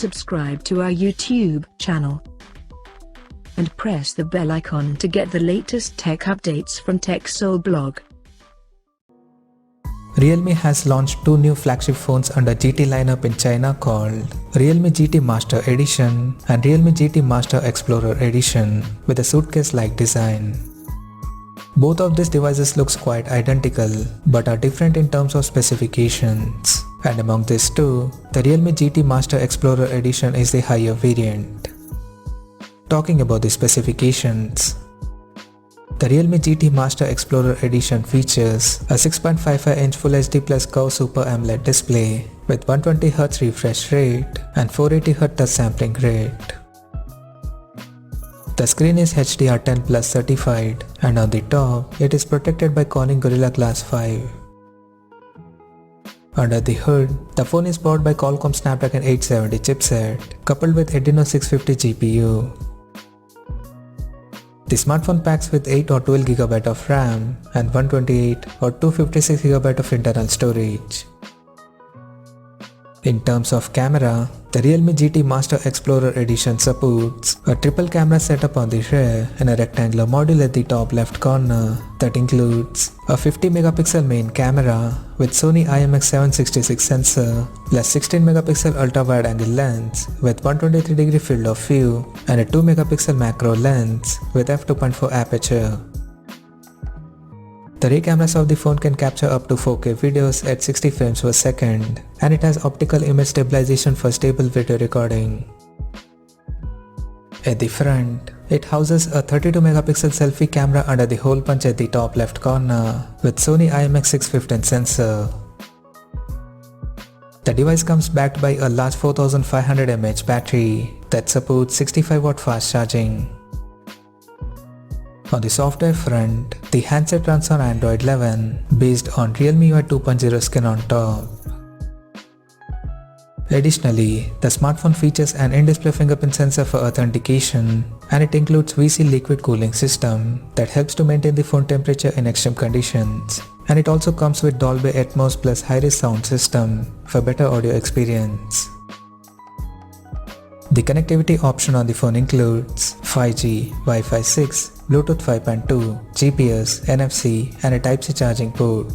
subscribe to our YouTube channel and press the bell icon to get the latest tech updates from TechSole Blog. Realme has launched two new flagship phones under GT lineup in China called Realme GT Master Edition and Realme GT Master Explorer Edition with a suitcase-like design. Both of these devices looks quite identical but are different in terms of specifications. And among these two, the Realme GT Master Explorer Edition is the higher variant. Talking about the specifications, the Realme GT Master Explorer Edition features a 6.55-inch Full HD Plus Curved Super AMOLED display with 120Hz refresh rate and 480Hz touch sampling rate. The screen is HDR10 Plus certified and on the top, it is protected by Corning Gorilla Glass 5. Under the hood, the phone is powered by Qualcomm Snapdragon 870 chipset coupled with Adreno 650 GPU. The smartphone packs with 8 or 12GB of RAM and 128 or 256GB of internal storage. In terms of camera, the Realme GT Master Explorer Edition supports a triple camera setup on the rear and a rectangular module at the top left corner that includes a 50MP main camera with Sony IMX766 sensor plus 16MP ultra-wide angle lens with 123° field of view and a 2MP macro lens with f2.4 aperture. The rear cameras of the phone can capture up to 4K videos at 60 frames per second and it has optical image stabilization for stable video recording. At the front, it houses a 32MP selfie camera under the hole punch at the top left corner with Sony IMX615 sensor. The device comes backed by a large 4500 mAh battery that supports 65W fast charging. On the software front, the handset runs on Android 11 based on Realme UI 2.0 skin on top. Additionally, the smartphone features an in-display fingerprint sensor for authentication and it includes VC liquid cooling system that helps to maintain the phone temperature in extreme conditions. And it also comes with Dolby Atmos plus high-res sound system for better audio experience. The connectivity option on the phone includes 5G, Wi-Fi 6, Bluetooth 5.2, GPS, NFC and a Type-C charging port.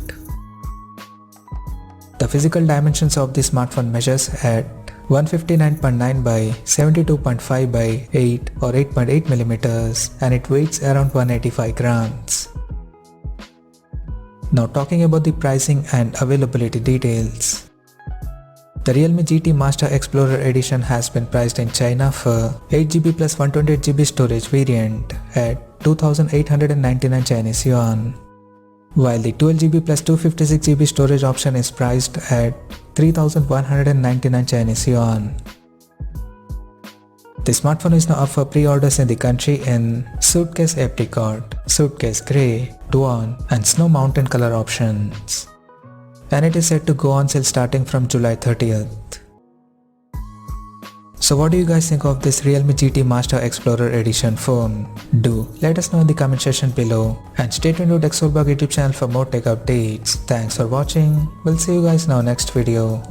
The physical dimensions of the smartphone measures at 159.9 by 72.5 by 8 or 8.8mm and it weighs around 185 grams. Now talking about the pricing and availability details. The Realme GT Master Explorer Edition has been priced in China for 8GB plus 128GB storage variant at 2,899 Chinese yuan, while the 12GB plus 256GB storage option is priced at 3,199 Chinese yuan. The smartphone is now up for pre-orders in the country in Suitcase Apricot, Suitcase Grey, Duan and Snow Mountain color options. And it is set to go on sale starting from July 30th. So what do you guys think of this Realme GT Master Explorer Edition phone? Do let us know in the comment section below and stay tuned to TechSole Blog YouTube channel for more tech updates. Thanks for watching. We'll see you guys in our next video.